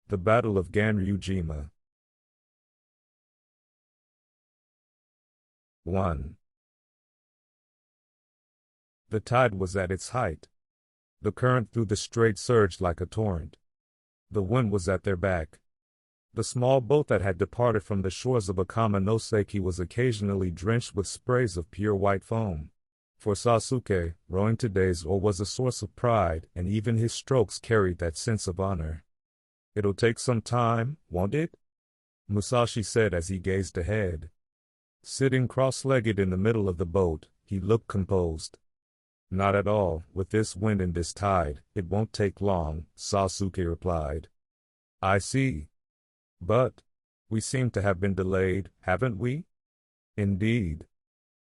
The Battle of Ganryūjima. 1. The tide was at its height. The current through the strait surged like a torrent. The wind was at their back. The small boat that had departed from the shores of Akamanoseki was occasionally drenched with sprays of pure white foam. For Sasuke, rowing today's oar was a source of pride, and even his strokes carried that sense of honor. "It'll take some time, won't it?" Musashi said as he gazed ahead. Sitting cross-legged in the middle of the boat, he looked composed. "Not at all, with this wind and this tide, it won't take long," Sasuke replied. "I see. But we seem to have been delayed, haven't we?" "Indeed.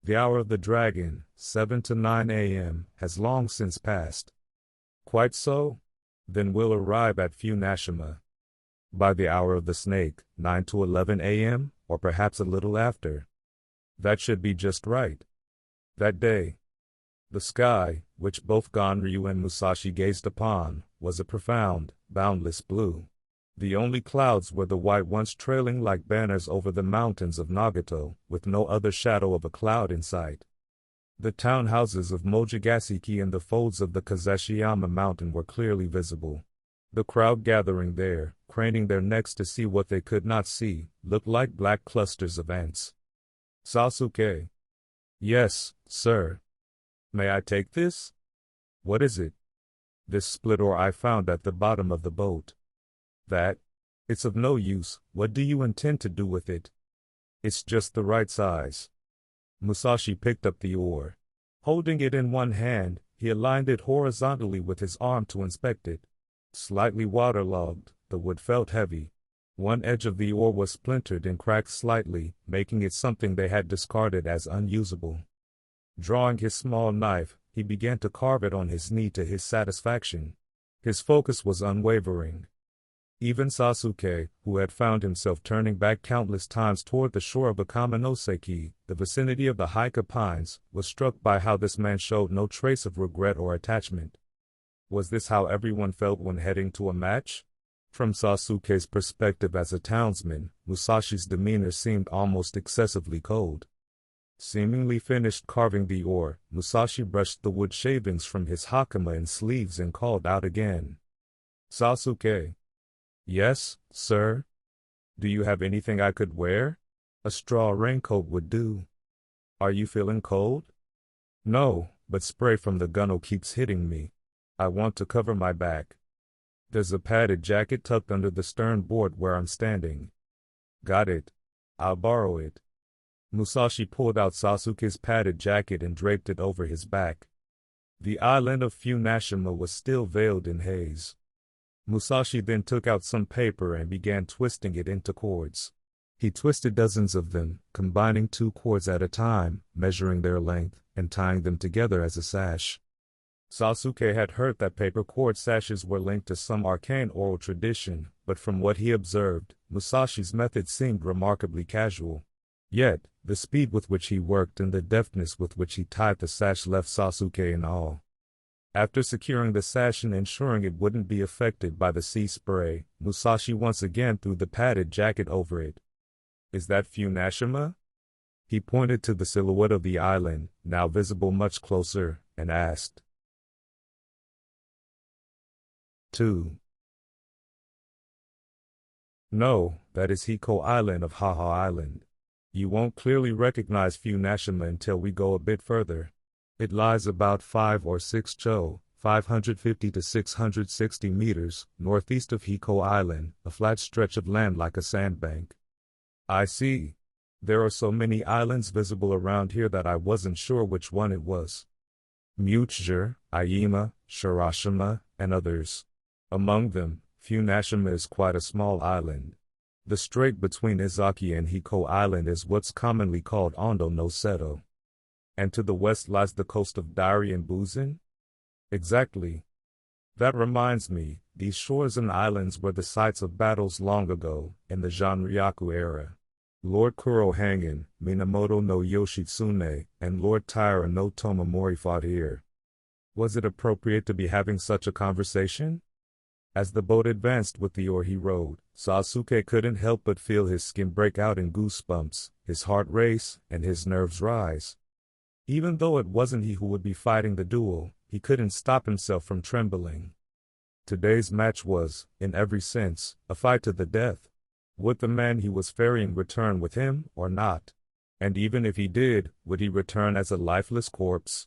The hour of the dragon, 7 to 9 a.m., has long since passed." "Quite so? Then we'll arrive at Funashima by the hour of the snake, 9 to 11 a.m., or perhaps a little after." "That should be just right." That day, the sky, which both Ganryu and Musashi gazed upon, was a profound, boundless blue. The only clouds were the white ones trailing like banners over the mountains of Nagato, with no other shadow of a cloud in sight. The townhouses of Mojigaseki and the folds of the Kazashiyama mountain were clearly visible. The crowd gathering there, craning their necks to see what they could not see, looked like black clusters of ants. "Sasuke." "Yes, sir." "May I take this?" "What is it?" "This split oar I found at the bottom of the boat." "That? It's of no use. What do you intend to do with it?" "It's just the right size." Musashi picked up the oar. Holding it in one hand, he aligned it horizontally with his arm to inspect it. Slightly waterlogged, the wood felt heavy. One edge of the oar was splintered and cracked slightly, making it something they had discarded as unusable. Drawing his small knife, he began to carve it on his knee to his satisfaction. His focus was unwavering. Even Sasuke, who had found himself turning back countless times toward the shore of Akamanoseki, the vicinity of the Haika pines, was struck by how this man showed no trace of regret or attachment. Was this how everyone felt when heading to a match? From Sasuke's perspective as a townsman, Musashi's demeanor seemed almost excessively cold. Seemingly finished carving the oar, Musashi brushed the wood shavings from his hakama and sleeves and called out again. "Sasuke." "Yes, sir?" "Do you have anything I could wear?" "A straw raincoat would do." "Are you feeling cold?" "No, but spray from the gunwale keeps hitting me. I want to cover my back." "There's a padded jacket tucked under the stern board where I'm standing." "Got it. I'll borrow it." Musashi pulled out Sasuke's padded jacket and draped it over his back. The island of Funashima was still veiled in haze. Musashi then took out some paper and began twisting it into cords. He twisted dozens of them, combining 2 cords at a time, measuring their length, and tying them together as a sash. Sasuke had heard that paper cord sashes were linked to some arcane oral tradition, but from what he observed, Musashi's method seemed remarkably casual. Yet, the speed with which he worked and the deftness with which he tied the sash left Sasuke in awe. After securing the sash and ensuring it wouldn't be affected by the sea spray, Musashi once again threw the padded jacket over it. "Is that Funashima?" He pointed to the silhouette of the island, now visible much closer, and asked. 2. "No, that is Hiko Island of Haha Island. You won't clearly recognize Funashima until we go a bit further. It lies about 5 or 6 cho, 550 to 660 meters, northeast of Hiko Island, a flat stretch of land like a sandbank." "I see. There are so many islands visible around here that I wasn't sure which one it was. Mutjir, Aima, Shirashima, and others. Among them, Funashima is quite a small island. The strait between Izaki and Hiko Island is what's commonly called Ondo no Seto. And to the west lies the coast of Dairi and Buzen?" "Exactly. That reminds me, these shores and islands were the sites of battles long ago, in the Zanryaku era. Lord Kurohangan, Minamoto no Yoshitsune, and Lord Taira no Tomomori fought here. Was it appropriate to be having such a conversation?" As the boat advanced with the oar he rowed, Sasuke couldn't help but feel his skin break out in goosebumps, his heart race, and his nerves rise. Even though it wasn't he who would be fighting the duel, he couldn't stop himself from trembling. Today's match was, in every sense, a fight to the death. Would the man he was ferrying return with him or not? And even if he did, would he return as a lifeless corpse?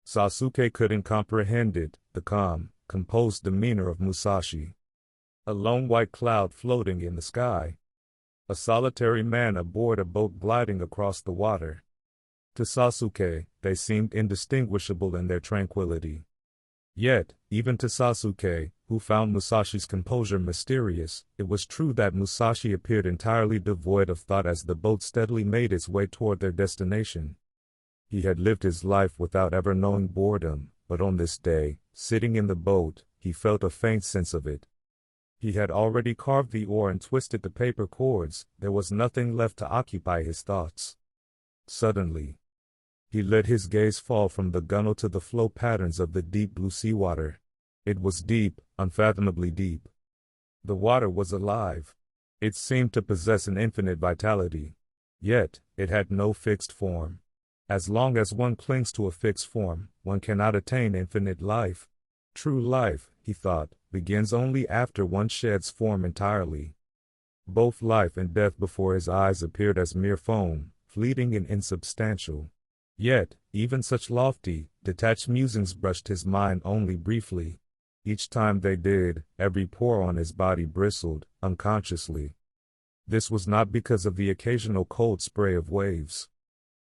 Sasuke couldn't comprehend it, the calm, composed demeanor of Musashi. A lone white cloud floating in the sky. A solitary man aboard a boat gliding across the water. To Sasuke, they seemed indistinguishable in their tranquility. Yet, even to Sasuke, who found Musashi's composure mysterious, it was true that Musashi appeared entirely devoid of thought as the boat steadily made its way toward their destination. He had lived his life without ever knowing boredom, but on this day, sitting in the boat, he felt a faint sense of it. He had already carved the oar and twisted the paper cords, there was nothing left to occupy his thoughts. Suddenly, he let his gaze fall from the gunwale to the flow patterns of the deep blue seawater. It was deep, unfathomably deep. The water was alive. It seemed to possess an infinite vitality. Yet, it had no fixed form. As long as one clings to a fixed form, one cannot attain infinite life. True life, he thought, begins only after one sheds form entirely. Both life and death before his eyes appeared as mere foam, fleeting and insubstantial. Yet, even such lofty, detached musings brushed his mind only briefly. Each time they did, every pore on his body bristled, unconsciously. This was not because of the occasional cold spray of waves.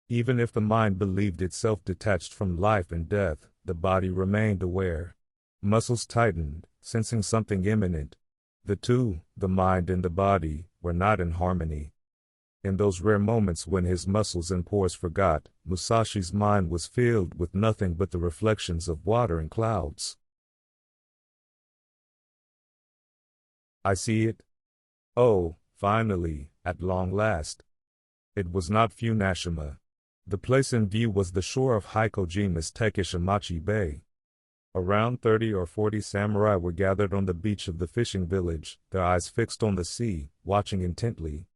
Even if the mind believed itself detached from life and death, the body remained aware. Muscles tightened, sensing something imminent. The two, the mind and the body, were not in harmony. In those rare moments when his muscles and pores forgot, Musashi's mind was filled with nothing but the reflections of water and clouds. I see it. Oh, finally, at long last. It was not Funashima. The place in view was the shore of Hikojima's Tekishimachi Bay. Around 30 or 40 samurai were gathered on the beach of the fishing village, their eyes fixed on the sea, watching intently.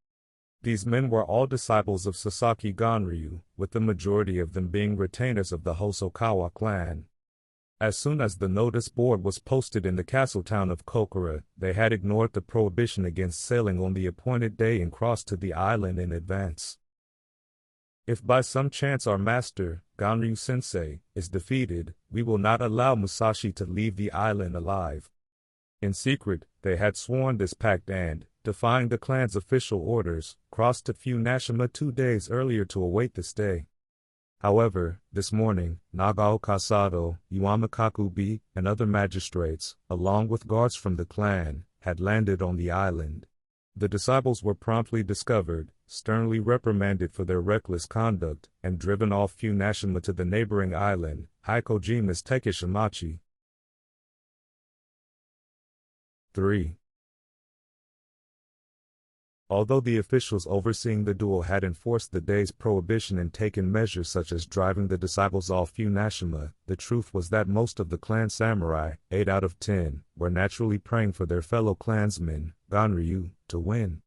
These men were all disciples of Sasaki Ganryū, with the majority of them being retainers of the Hosokawa clan. As soon as the notice board was posted in the castle town of Kokura, they had ignored the prohibition against sailing on the appointed day and crossed to the island in advance. If by some chance our master, Ganryu-sensei, is defeated, we will not allow Musashi to leave the island alive. In secret, they had sworn this pact and, defying the clan's official orders, crossed to Funashima 2 days earlier to await this day. However, this morning, Nagaoka Sato, Iwamikakubi, and other magistrates, along with guards from the clan, had landed on the island. The disciples were promptly discovered, sternly reprimanded for their reckless conduct, and driven off Funashima to the neighboring island, Hikojima's Tekishimachi. 3. Although the officials overseeing the duel had enforced the day's prohibition and taken measures such as driving the disciples off Funashima, the truth was that most of the clan samurai, 8 out of 10, were naturally praying for their fellow clansmen, Ganryu, to win.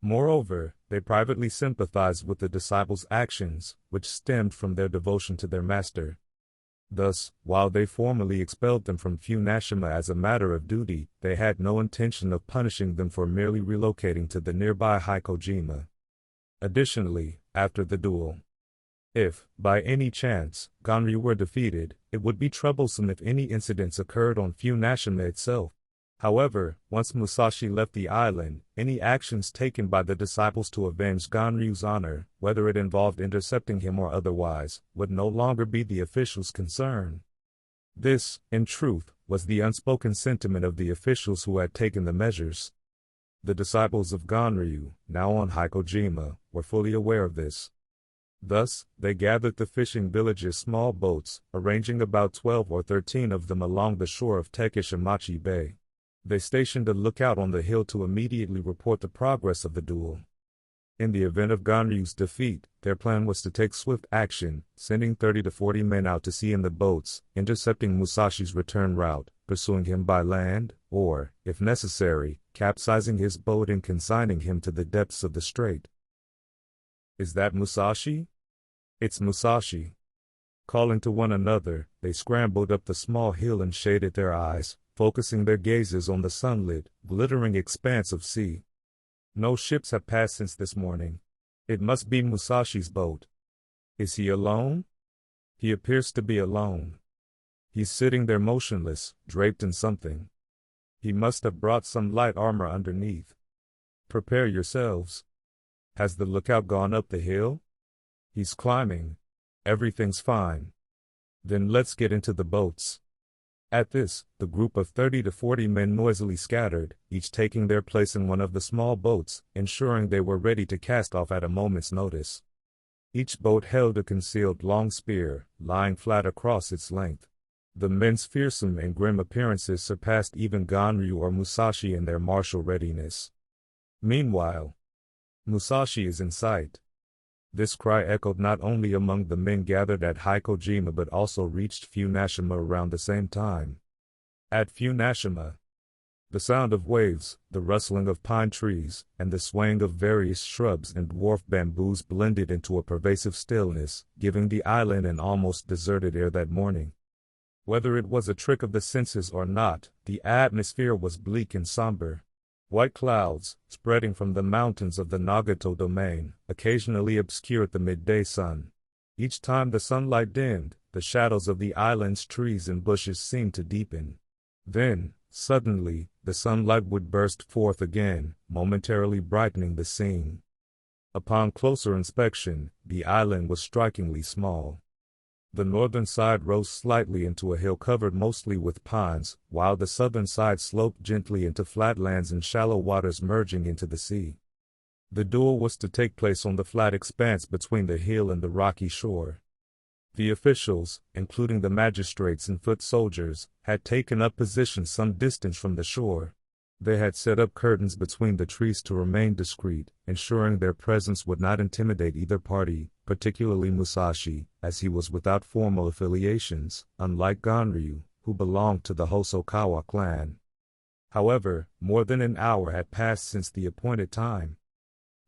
Moreover, they privately sympathized with the disciples' actions, which stemmed from their devotion to their master. Thus, while they formally expelled them from Funashima as a matter of duty, they had no intention of punishing them for merely relocating to the nearby Hikojima. Additionally, after the duel, if, by any chance, Ganryu were defeated, it would be troublesome if any incidents occurred on Funashima itself. However, once Musashi left the island, any actions taken by the disciples to avenge Ganryu's honor, whether it involved intercepting him or otherwise, would no longer be the officials' concern. This, in truth, was the unspoken sentiment of the officials who had taken the measures. The disciples of Ganryu, now on Hikojima, were fully aware of this. Thus, they gathered the fishing village's small boats, arranging about 12 or 13 of them along the shore of Tekishimachi Bay. They stationed a lookout on the hill to immediately report the progress of the duel. In the event of Ganryu's defeat, their plan was to take swift action, sending 30 to 40 men out to sea in the boats, intercepting Musashi's return route, pursuing him by land, or, if necessary, capsizing his boat and consigning him to the depths of the strait. "Is that Musashi?" "It's Musashi." Calling to one another, they scrambled up the small hill and shaded their eyes, focusing their gazes on the sunlit, glittering expanse of sea. "No ships have passed since this morning. It must be Musashi's boat." "Is he alone?" "He appears to be alone. He's sitting there motionless, draped in something. He must have brought some light armor underneath. Prepare yourselves. Has the lookout gone up the hill?" "He's climbing. Everything's fine." "Then let's get into the boats." At this, the group of 30 to 40 men noisily scattered, each taking their place in one of the small boats, ensuring they were ready to cast off at a moment's notice. Each boat held a concealed long spear, lying flat across its length. The men's fearsome and grim appearances surpassed even Ganryū or Musashi in their martial readiness. Meanwhile, "Musashi is in sight." This cry echoed not only among the men gathered at Hikojima but also reached Funashima around the same time. At Funashima, the sound of waves, the rustling of pine trees, and the swaying of various shrubs and dwarf bamboos blended into a pervasive stillness, giving the island an almost deserted air that morning. Whether it was a trick of the senses or not, the atmosphere was bleak and somber. White clouds, spreading from the mountains of the Nagato domain, occasionally obscured the midday sun. Each time the sunlight dimmed, the shadows of the island's trees and bushes seemed to deepen. Then, suddenly, the sunlight would burst forth again, momentarily brightening the scene. Upon closer inspection, the island was strikingly small. The northern side rose slightly into a hill covered mostly with pines, while the southern side sloped gently into flatlands and shallow waters merging into the sea. The duel was to take place on the flat expanse between the hill and the rocky shore. The officials, including the magistrates and foot soldiers, had taken up positions some distance from the shore. They had set up curtains between the trees to remain discreet, ensuring their presence would not intimidate either party, particularly Musashi, as he was without formal affiliations, unlike Ganryū, who belonged to the Hosokawa clan. However, more than an hour had passed since the appointed time.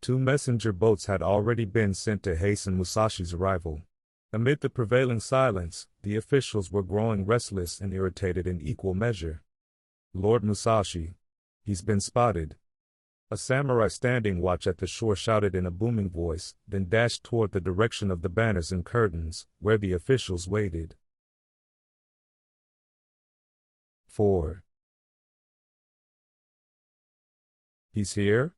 2 messenger boats had already been sent to hasten Musashi's arrival. Amid the prevailing silence, the officials were growing restless and irritated in equal measure. "Lord Musashi. He's been spotted." A samurai standing watch at the shore shouted in a booming voice, then dashed toward the direction of the banners and curtains, where the officials waited. 4. "He's here?"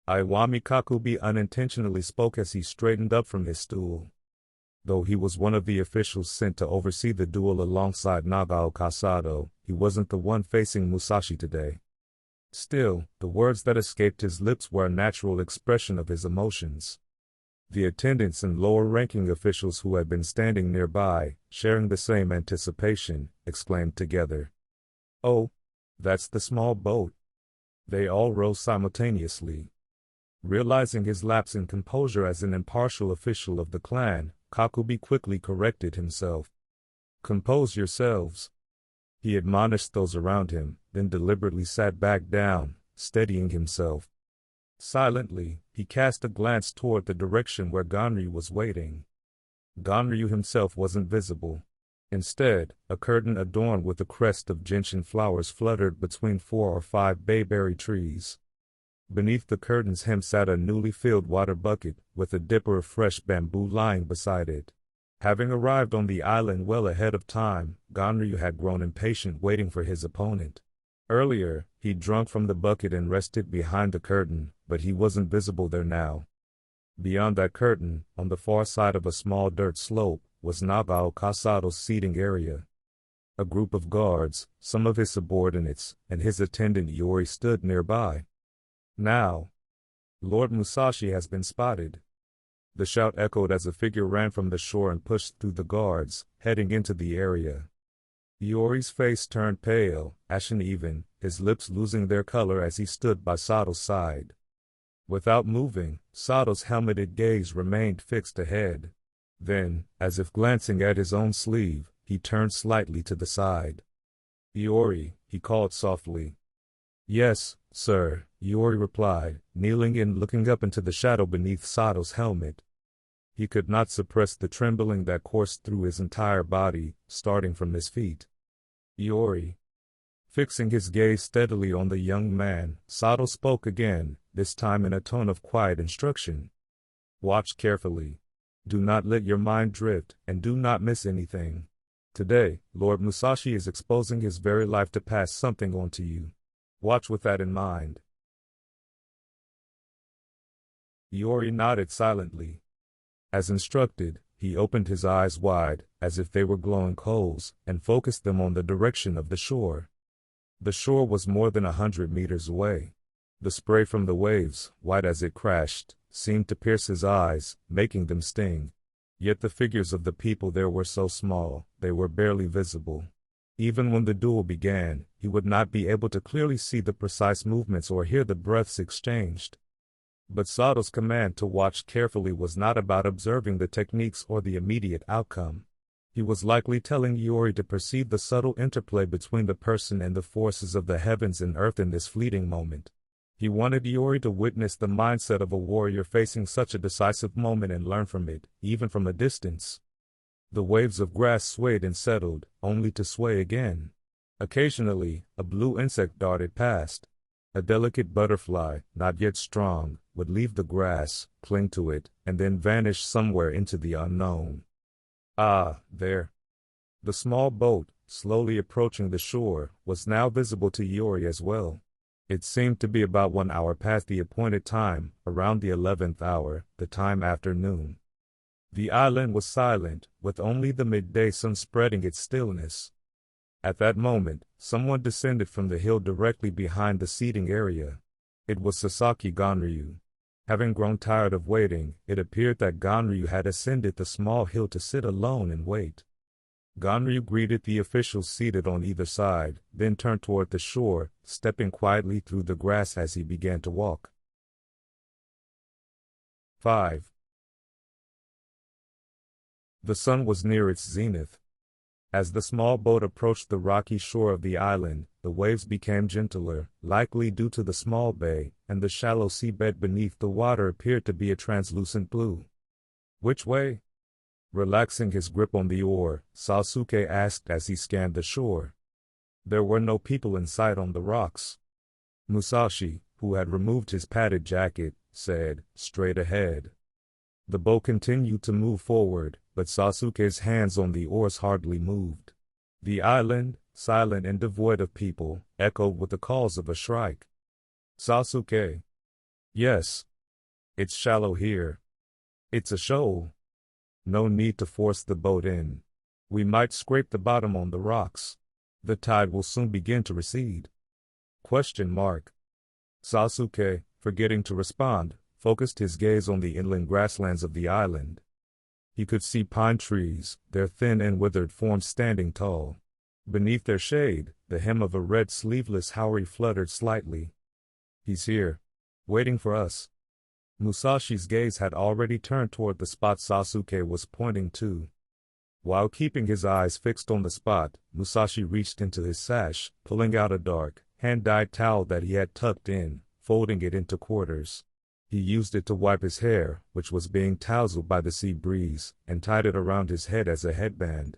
Iwami Kakubi unintentionally spoke as he straightened up from his stool. Though he was one of the officials sent to oversee the duel alongside Nagao Kasado, he wasn't the one facing Musashi today. Still, the words that escaped his lips were a natural expression of his emotions. The attendants and lower-ranking officials who had been standing nearby, sharing the same anticipation, exclaimed together, "Oh, that's the small boat." They all rose simultaneously. Realizing his lapse in composure as an impartial official of the clan, Kakubi quickly corrected himself. "Compose yourselves." He admonished those around him, then deliberately sat back down, steadying himself. Silently, he cast a glance toward the direction where Ganryū was waiting. Ganryū himself wasn't visible. Instead, a curtain adorned with a crest of gentian flowers fluttered between 4 or 5 bayberry trees. Beneath the curtain's hem sat a newly filled water bucket, with a dipper of fresh bamboo lying beside it. Having arrived on the island well ahead of time, Ganryū had grown impatient waiting for his opponent. Earlier, he'd drunk from the bucket and rested behind the curtain, but he wasn't visible there now. Beyond that curtain, on the far side of a small dirt slope, was Nagao Kasado's seating area. A group of guards, some of his subordinates, and his attendant Iori stood nearby. "Now, Lord Musashi has been spotted." The shout echoed as a figure ran from the shore and pushed through the guards, heading into the area. Iori's face turned pale, ashen even, his lips losing their color as he stood by Sato's side. Without moving, Sato's helmeted gaze remained fixed ahead. Then, as if glancing at his own sleeve, he turned slightly to the side. Iori, he called softly. Yes, sir, Iori replied, kneeling and looking up into the shadow beneath Sato's helmet. He could not suppress the trembling that coursed through his entire body, starting from his feet. Iori. Fixing his gaze steadily on the young man, Sato spoke again, this time in a tone of quiet instruction. Watch carefully. Do not let your mind drift, and do not miss anything. Today, Lord Musashi is exposing his very life to pass something on to you. Watch with that in mind. Iori nodded silently. As instructed, he opened his eyes wide, as if they were glowing coals, and focused them on the direction of the shore. The shore was more than 100 meters away. The spray from the waves, white as it crashed, seemed to pierce his eyes, making them sting. Yet the figures of the people there were so small, they were barely visible. Even when the duel began, he would not be able to clearly see the precise movements or hear the breaths exchanged. But Sato's command to watch carefully was not about observing the techniques or the immediate outcome. He was likely telling Iori to perceive the subtle interplay between the person and the forces of the heavens and earth in this fleeting moment. He wanted Iori to witness the mindset of a warrior facing such a decisive moment and learn from it, even from a distance. The waves of grass swayed and settled, only to sway again. Occasionally, a blue insect darted past. A delicate butterfly, not yet strong, would leave the grass, cling to it, and then vanish somewhere into the unknown. Ah, there. The small boat, slowly approaching the shore, was now visible to Iori as well. It seemed to be about 1 hour past the appointed time, around the 11th hour, the time after noon. The island was silent, with only the midday sun spreading its stillness. At that moment, someone descended from the hill directly behind the seating area. It was Sasaki Ganryū. Having grown tired of waiting, it appeared that Ganryū had ascended the small hill to sit alone and wait. Ganryū greeted the officials seated on either side, then turned toward the shore, stepping quietly through the grass as he began to walk. 5. The sun was near its zenith. As the small boat approached the rocky shore of the island, the waves became gentler, likely due to the small bay, and the shallow seabed beneath the water appeared to be a translucent blue. Which way? Relaxing his grip on the oar, Sasuke asked as he scanned the shore. There were no people in sight on the rocks. Musashi, who had removed his padded jacket, said, straight ahead. The boat continued to move forward, but Sasuke's hands on the oars hardly moved. The island, silent and devoid of people, echoed with the calls of a shrike. Sasuke. Yes. It's shallow here. It's a shoal. No need to force the boat in. We might scrape the bottom on the rocks. The tide will soon begin to recede. Question mark. Sasuke, forgetting to respond, focused his gaze on the inland grasslands of the island. He could see pine trees, their thin and withered forms standing tall. Beneath their shade, the hem of a red sleeveless haori fluttered slightly. He's here. Waiting for us. Musashi's gaze had already turned toward the spot Sasuke was pointing to. While keeping his eyes fixed on the spot, Musashi reached into his sash, pulling out a dark, hand-dyed towel that he had tucked in, folding it into quarters. He used it to wipe his hair, which was being tousled by the sea breeze, and tied it around his head as a headband.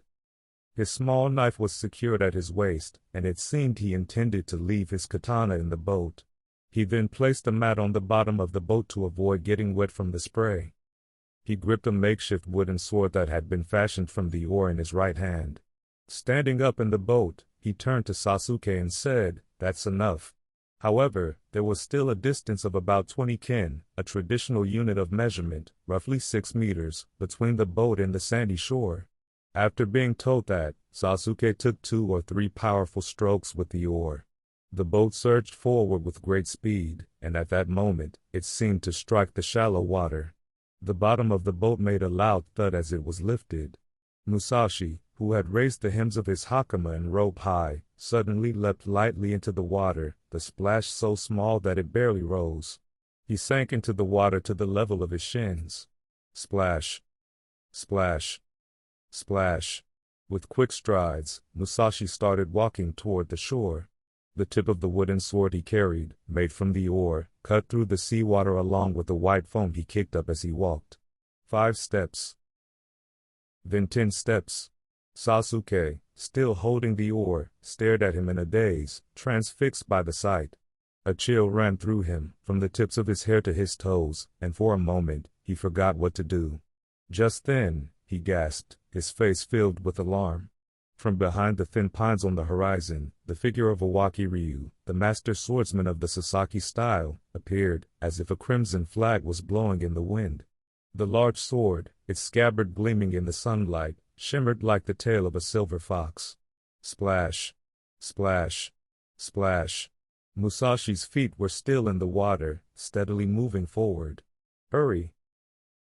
His small knife was secured at his waist, and it seemed he intended to leave his katana in the boat. He then placed a mat on the bottom of the boat to avoid getting wet from the spray. He gripped a makeshift wooden sword that had been fashioned from the oar in his right hand. Standing up in the boat, he turned to Sasuke and said, "That's enough." However, there was still a distance of about 20 kin, a traditional unit of measurement, roughly 6 meters, between the boat and the sandy shore. After being told that, Sasuke took 2 or 3 powerful strokes with the oar. The boat surged forward with great speed, and at that moment, it seemed to strike the shallow water. The bottom of the boat made a loud thud as it was lifted. Musashi, who had raised the hems of his hakama and robe high, suddenly leapt lightly into the water, the splash so small that it barely rose. He sank into the water to the level of his shins. Splash. Splash. Splash. With quick strides, Musashi started walking toward the shore. The tip of the wooden sword he carried, made from the oar, cut through the seawater along with the white foam he kicked up as he walked. 5 steps. Then 10 steps. Sasuke, still holding the oar, stared at him in a daze, transfixed by the sight. A chill ran through him, from the tips of his hair to his toes, and for a moment, he forgot what to do. Just then, he gasped, his face filled with alarm. From behind the thin pines on the horizon, the figure of Ganryūjima, the master swordsman of the Sasaki style, appeared, as if a crimson flag was blowing in the wind. The large sword, its scabbard gleaming in the sunlight, shimmered like the tail of a silver fox. Splash! Splash! Splash! Musashi's feet were still in the water, steadily moving forward. Hurry!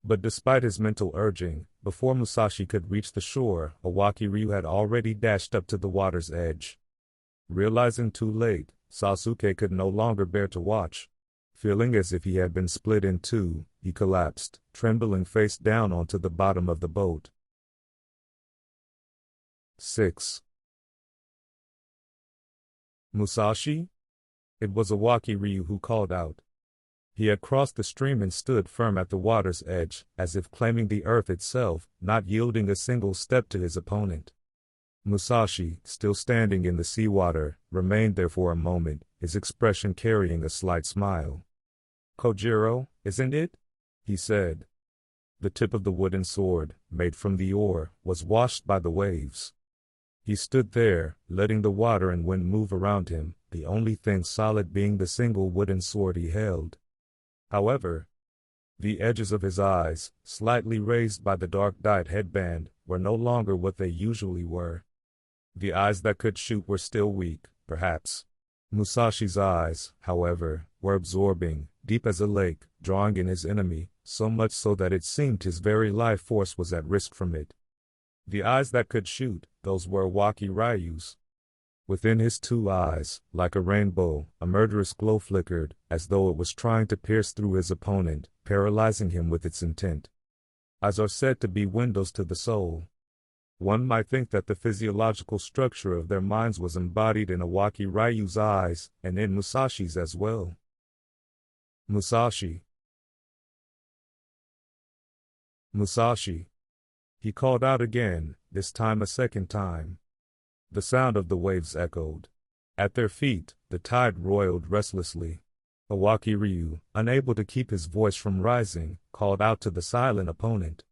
But despite his mental urging, before Musashi could reach the shore, Ganryūjima had already dashed up to the water's edge. Realizing too late, Sasuke could no longer bear to watch. Feeling as if he had been split in two, he collapsed, trembling face down onto the bottom of the boat. 6. Musashi? It was Ganryūjima who called out. He had crossed the stream and stood firm at the water's edge, as if claiming the earth itself, not yielding a single step to his opponent. Musashi, still standing in the seawater, remained there for a moment, his expression carrying a slight smile. "Kojiro, isn't it?" he said. The tip of the wooden sword, made from the oar, was washed by the waves. He stood there, letting the water and wind move around him, the only thing solid being the single wooden sword he held. However, the edges of his eyes, slightly raised by the dark-dyed headband, were no longer what they usually were. The eyes that could shoot were still weak, perhaps. Musashi's eyes, however, were absorbing, deep as a lake, drawing in his enemy, so much so that it seemed his very life force was at risk from it. The eyes that could shoot, those were Ganryūjima's. Within his 2 eyes, like a rainbow, a murderous glow flickered, as though it was trying to pierce through his opponent, paralyzing him with its intent. Eyes are said to be windows to the soul. One might think that the physiological structure of their minds was embodied in Ganryūjima's eyes, and in Musashi's as well. Musashi. Musashi. He called out again, this time a second time. The sound of the waves echoed. At their feet, the tide roiled restlessly. Ganryūjima, unable to keep his voice from rising, called out to the silent opponent.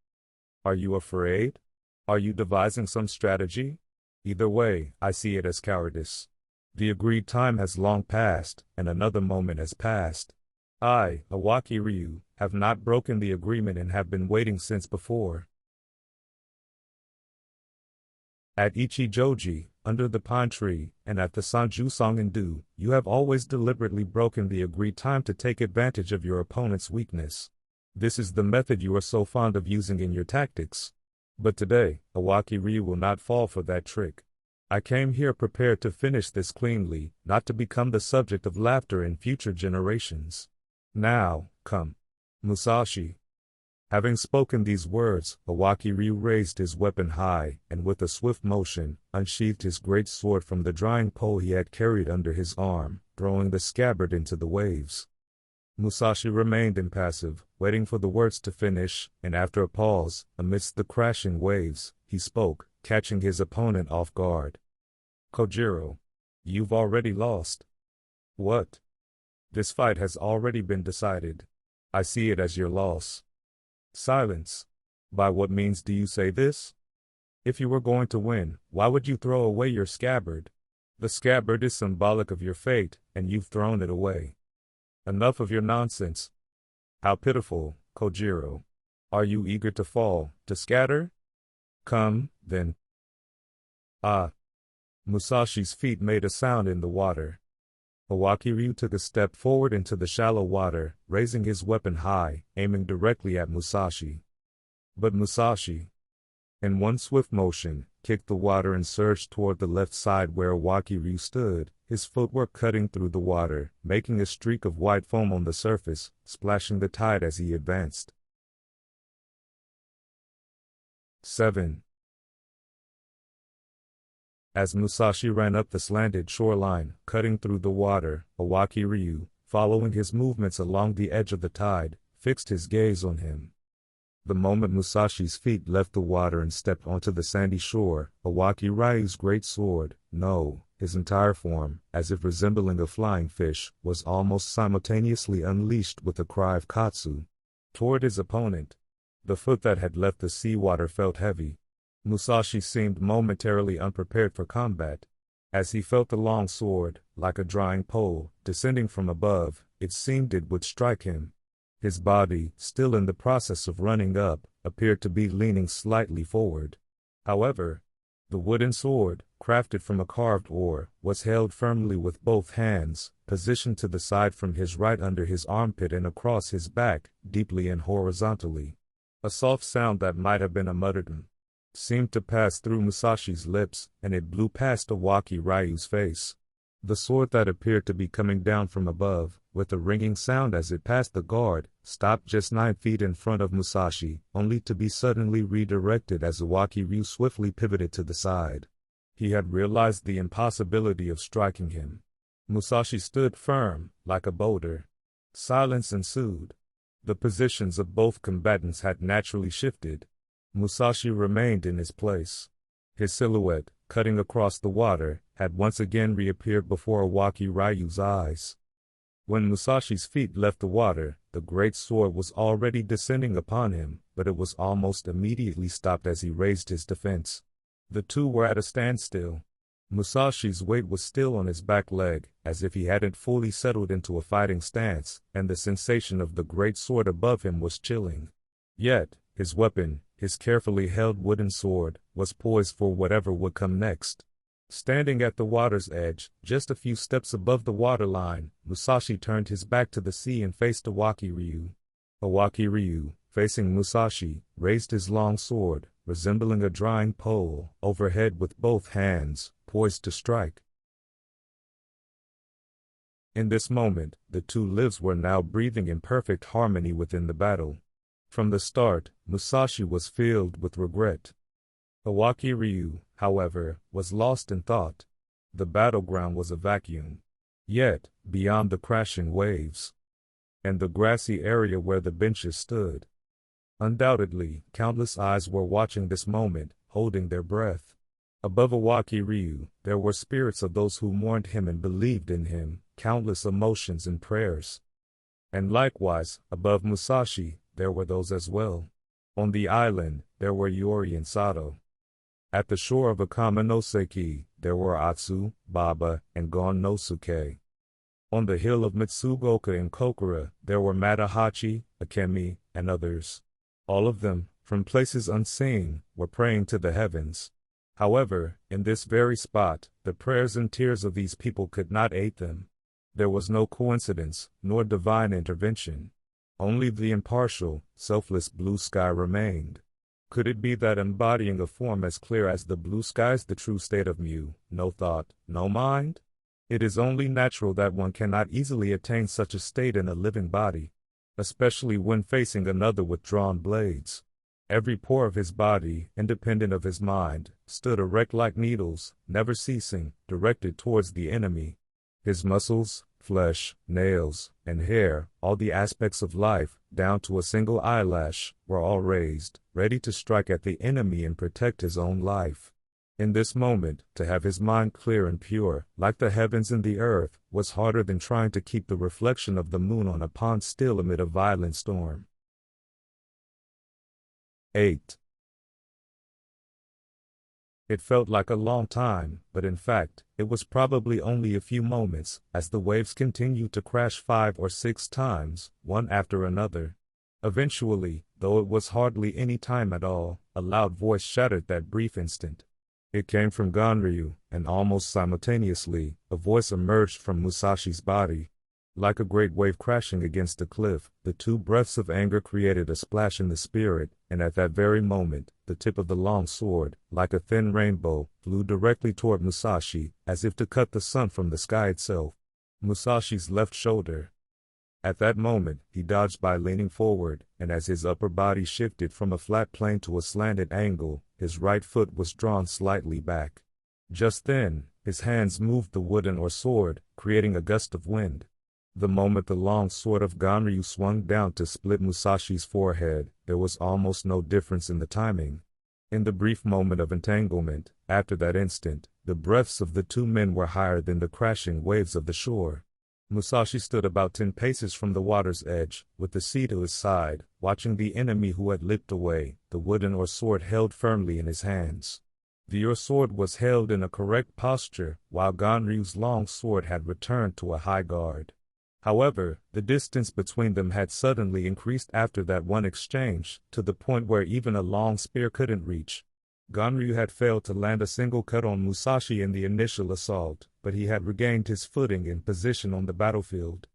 "Are you afraid? Are you devising some strategy? Either way, I see it as cowardice. The agreed time has long passed, and another moment has passed. I, Ganryūjima, have not broken the agreement and have been waiting since before. At Ichi-Joji, under the pine tree, and at the Sanju Songen-do, you have always deliberately broken the agreed time to take advantage of your opponent's weakness. This is the method you are so fond of using in your tactics. But today, Ganryūjima will not fall for that trick. I came here prepared to finish this cleanly, not to become the subject of laughter in future generations. Now, come. Musashi." Having spoken these words, Ganryūjima raised his weapon high, and with a swift motion, unsheathed his great sword from the drying pole he had carried under his arm, throwing the scabbard into the waves. Musashi remained impassive, waiting for the words to finish, and after a pause, amidst the crashing waves, he spoke, catching his opponent off guard. "Kojiro, you've already lost." "What?" "This fight has already been decided. I see it as your loss." Silence. "By what means do you say this? If you were going to win, why would you throw away your scabbard? The scabbard is symbolic of your fate, and you've thrown it away. Enough of your nonsense. How pitiful, Kojiro. Are you eager to fall, to scatter? Come, then." Ah! Musashi's feet made a sound in the water. Ganryūjima took a step forward into the shallow water, raising his weapon high, aiming directly at Musashi. But Musashi, in one swift motion, kicked the water and surged toward the left side where Ganryūjima stood, his footwork cutting through the water, making a streak of white foam on the surface, splashing the tide as he advanced. 7. As Musashi ran up the slanted shoreline, cutting through the water, Iwaki-ryu, following his movements along the edge of the tide, fixed his gaze on him. The moment Musashi's feet left the water and stepped onto the sandy shore, Iwaki-ryu's great sword, no, his entire form, as if resembling a flying fish, was almost simultaneously unleashed with a cry of katsu. Toward his opponent, the foot that had left the seawater felt heavy. Musashi seemed momentarily unprepared for combat. As he felt the long sword, like a drying pole, descending from above, it seemed it would strike him. His body, still in the process of running up, appeared to be leaning slightly forward. However, the wooden sword, crafted from a carved oar, was held firmly with both hands, positioned to the side from his right under his armpit and across his back, deeply and horizontally. A soft sound that might have been a muttered seemed to pass through Musashi's lips, and it blew past Iwaki-ryu's face. The sword that appeared to be coming down from above, with a ringing sound as it passed the guard, stopped just 9 feet in front of Musashi, only to be suddenly redirected as Iwaki-ryu swiftly pivoted to the side. He had realized the impossibility of striking him. Musashi stood firm, like a boulder. Silence ensued. The positions of both combatants had naturally shifted. Musashi remained in his place. His silhouette, cutting across the water, had once again reappeared before Iwaki-ryu's eyes. When Musashi's feet left the water, the great sword was already descending upon him, but it was almost immediately stopped as he raised his defense. The two were at a standstill. Musashi's weight was still on his back leg, as if he hadn't fully settled into a fighting stance, and the sensation of the great sword above him was chilling. Yet, his weapon, his carefully held wooden sword, was poised for whatever would come next. Standing at the water's edge, just a few steps above the waterline, Musashi turned his back to the sea and faced Iwaki-ryu. Iwaki-ryu, facing Musashi, raised his long sword, resembling a drying pole, overhead with both hands, poised to strike. In this moment, the two lives were now breathing in perfect harmony within the battle. From the start, Musashi was filled with regret. Iwaki-ryu, however, was lost in thought. The battleground was a vacuum. Yet, beyond the crashing waves, and the grassy area where the benches stood, undoubtedly, countless eyes were watching this moment, holding their breath. Above Iwaki-ryu, there were spirits of those who mourned him and believed in him, countless emotions and prayers. And likewise, above Musashi, there were those as well. On the island, there were Yori and Sato. At the shore of Akamanoseki, there were Atsu, Baba, and Gon no Suke. On the hill of Mitsugoka in Kokura, there were Matahachi, Akemi, and others. All of them, from places unseen, were praying to the heavens. However, in this very spot, the prayers and tears of these people could not aid them. There was no coincidence, nor divine intervention. Only the impartial, selfless blue sky remained. Could it be that embodying a form as clear as the blue sky is the true state of Mu, no thought, no mind? It is only natural that one cannot easily attain such a state in a living body, especially when facing another with drawn blades. Every pore of his body, independent of his mind, stood erect like needles, never ceasing, directed towards the enemy. His muscles, flesh, nails, and hair, all the aspects of life, down to a single eyelash, were all raised, ready to strike at the enemy and protect his own life. In this moment, to have his mind clear and pure, like the heavens and the earth, was harder than trying to keep the reflection of the moon on a pond still amid a violent storm. 8. It felt like a long time, but in fact, it was probably only a few moments, as the waves continued to crash 5 or 6 times, one after another. Eventually, though it was hardly any time at all, a loud voice shattered that brief instant. It came from Ganryu, and almost simultaneously, a voice emerged from Musashi's body. Like a great wave crashing against a cliff, the two breaths of anger created a splash in the spirit, and at that very moment, the tip of the long sword, like a thin rainbow, flew directly toward Musashi, as if to cut the sun from the sky itself. Musashi's left shoulder. At that moment, he dodged by leaning forward, and as his upper body shifted from a flat plane to a slanted angle, his right foot was drawn slightly back. Just then, his hands moved the wooden or sword, creating a gust of wind. The moment the long sword of Ganryu swung down to split Musashi's forehead, there was almost no difference in the timing. In the brief moment of entanglement, after that instant, the breaths of the two men were higher than the crashing waves of the shore. Musashi stood about 10 paces from the water's edge, with the sea to his side, watching the enemy who had leaped away, the wooden or sword held firmly in his hands. The sword was held in a correct posture, while Ganryu's long sword had returned to a high guard. However, the distance between them had suddenly increased after that one exchange, to the point where even a long spear couldn't reach. Ganryu had failed to land a single cut on Musashi in the initial assault, but he had regained his footing and position on the battlefield.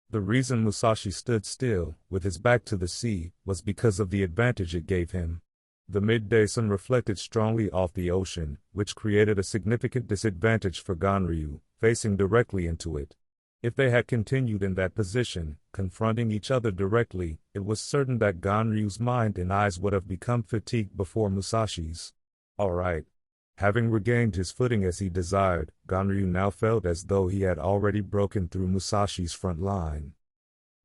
The reason Musashi stood still, with his back to the sea, was because of the advantage it gave him. The midday sun reflected strongly off the ocean, which created a significant disadvantage for Ganryu, facing directly into it. If they had continued in that position, confronting each other directly, it was certain that Ganryu's mind and eyes would have become fatigued before Musashi's. All right. Having regained his footing as he desired, Ganryu now felt as though he had already broken through Musashi's front line.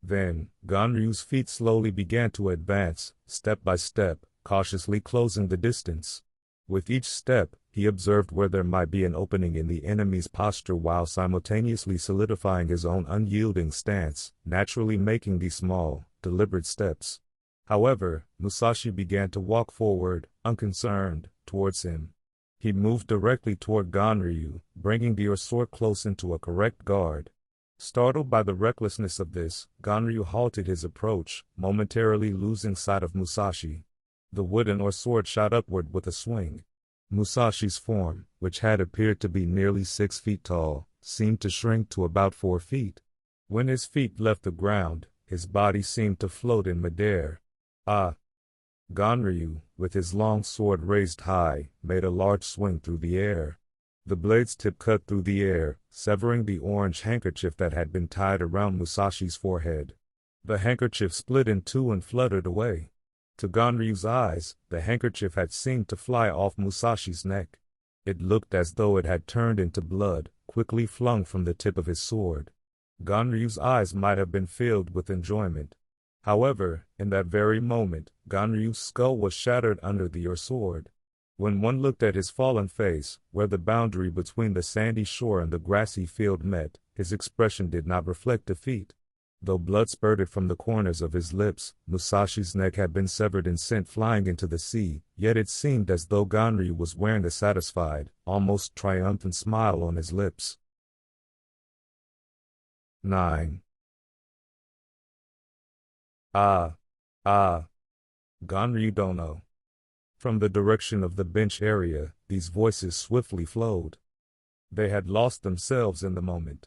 Then, Ganryu's feet slowly began to advance, step by step, cautiously closing the distance. With each step, he observed where there might be an opening in the enemy's posture while simultaneously solidifying his own unyielding stance, naturally making these small, deliberate steps. However, Musashi began to walk forward, unconcerned, towards him. He moved directly toward Ganryu, bringing the sword close into a correct guard. Startled by the recklessness of this, Ganryu halted his approach, momentarily losing sight of Musashi. The wooden or sword shot upward with a swing. Musashi's form, which had appeared to be nearly 6 feet tall, seemed to shrink to about 4 feet. When his feet left the ground, his body seemed to float in midair. Ganryu, with his long sword raised high, made a large swing through the air. The blade's tip cut through the air, severing the orange handkerchief that had been tied around Musashi's forehead. The handkerchief split in two and fluttered away. To Ganryu's eyes, the handkerchief had seemed to fly off Musashi's neck. It looked as though it had turned into blood, quickly flung from the tip of his sword. Ganryu's eyes might have been filled with enjoyment. However, in that very moment, Ganryu's skull was shattered under the sword. When one looked at his fallen face, where the boundary between the sandy shore and the grassy field met, his expression did not reflect defeat. Though blood spurted from the corners of his lips, Musashi's neck had been severed and sent flying into the sea, yet it seemed as though Ganryu was wearing a satisfied, almost triumphant smile on his lips. 9. Ganryu dono. From the direction of the bench area, these voices swiftly flowed. They had lost themselves in the moment.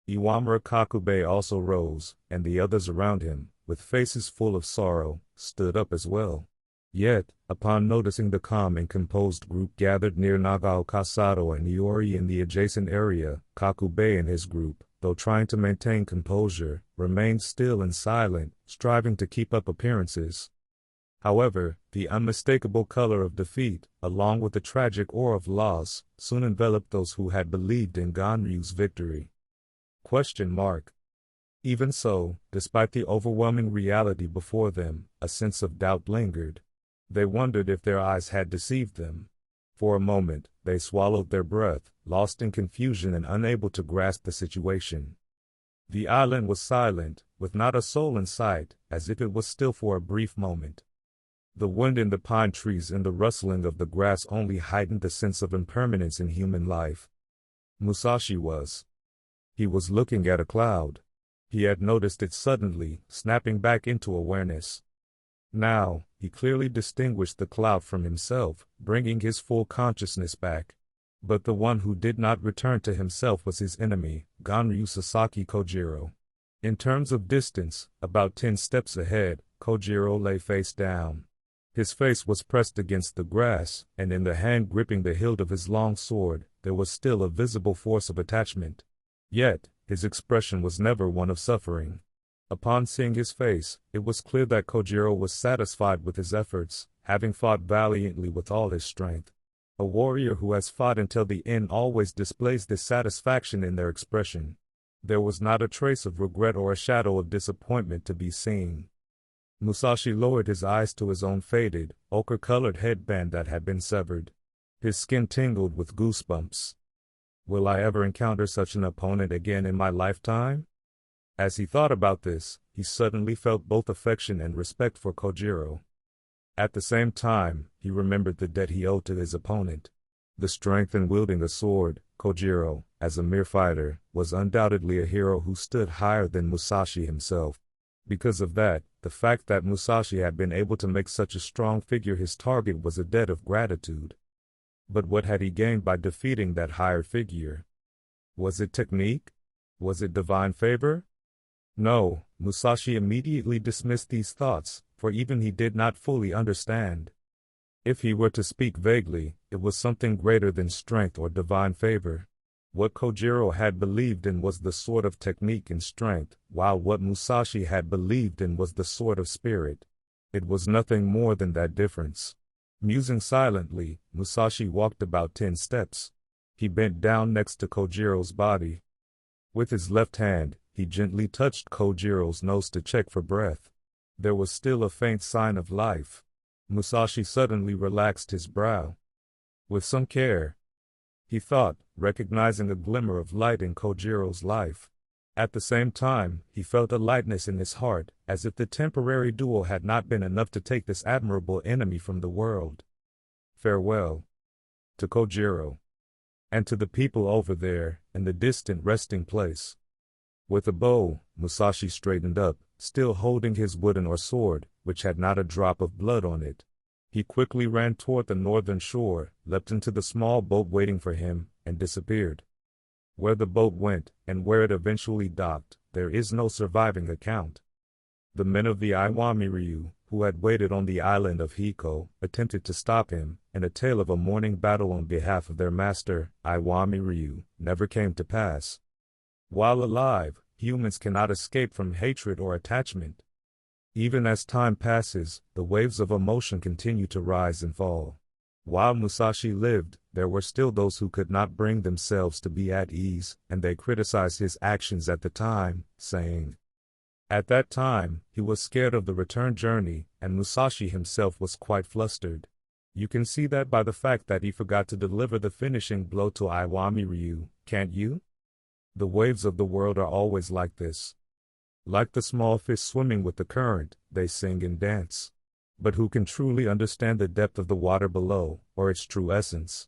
Iwamura Kakube also rose, and the others around him, with faces full of sorrow, stood up as well. Yet, upon noticing the calm and composed group gathered near Nagao Kasato and Iori in the adjacent area, Kakube and his group, though trying to maintain composure, remained still and silent, striving to keep up appearances. However, the unmistakable color of defeat, along with the tragic aura of loss, soon enveloped those who had believed in Ganryu's victory. Even so, despite the overwhelming reality before them, a sense of doubt lingered. They wondered if their eyes had deceived them. For a moment, they swallowed their breath, lost in confusion and unable to grasp the situation. The island was silent, with not a soul in sight, as if it was still for a brief moment. The wind in the pine trees and the rustling of the grass only heightened the sense of impermanence in human life. Musashi was. He was looking at a cloud. He had noticed it suddenly, snapping back into awareness. Now, he clearly distinguished the cloud from himself, bringing his full consciousness back. But the one who did not return to himself was his enemy, Ganryu Sasaki Kojiro. In terms of distance, about 10 steps ahead, Kojiro lay face down. His face was pressed against the grass, and in the hand gripping the hilt of his long sword, there was still a visible force of attachment. Yet, his expression was never one of suffering. Upon seeing his face, it was clear that Kojiro was satisfied with his efforts, having fought valiantly with all his strength. A warrior who has fought until the end always displays this satisfaction in their expression. There was not a trace of regret or a shadow of disappointment to be seen. Musashi lowered his eyes to his own faded, ochre-colored headband that had been severed. His skin tingled with goosebumps. Will I ever encounter such an opponent again in my lifetime? As he thought about this, he suddenly felt both affection and respect for Kojiro. At the same time, he remembered the debt he owed to his opponent. The strength in wielding a sword, Kojiro, as a mere fighter, was undoubtedly a hero who stood higher than Musashi himself. Because of that, the fact that Musashi had been able to make such a strong figure his target was a debt of gratitude. But what had he gained by defeating that higher figure? Was it technique? Was it divine favor? No, Musashi immediately dismissed these thoughts, for even he did not fully understand. If he were to speak vaguely, it was something greater than strength or divine favor. What Kojiro had believed in was the sword of technique and strength, while what Musashi had believed in was the sword of spirit. It was nothing more than that difference. Musing silently, Musashi walked about 10 steps. He bent down next to Kojiro's body. With his left hand, he gently touched Kojiro's nose to check for breath. There was still a faint sign of life. Musashi suddenly relaxed his brow. With some care, he thought, recognizing a glimmer of light in Kojiro's life. At the same time, he felt a lightness in his heart, as if the temporary duel had not been enough to take this admirable enemy from the world. Farewell to Kojiro, and to the people over there, in the distant resting place. With a bow, Musashi straightened up, still holding his wooden or sword, which had not a drop of blood on it. He quickly ran toward the northern shore, leapt into the small boat waiting for him, and disappeared. Where the boat went, and where it eventually docked, there is no surviving account. The men of the Iwami-ryu, who had waited on the island of Hiko, attempted to stop him, and a tale of a morning battle on behalf of their master, Iwami-ryu, never came to pass. While alive, humans cannot escape from hatred or attachment. Even as time passes, the waves of emotion continue to rise and fall. While Musashi lived, there were still those who could not bring themselves to be at ease, and they criticized his actions at the time, saying, at that time, he was scared of the return journey, and Musashi himself was quite flustered. You can see that by the fact that he forgot to deliver the finishing blow to Iwami-ryu, can't you? The waves of the world are always like this. Like the small fish swimming with the current, they sing and dance. But who can truly understand the depth of the water below, or its true essence?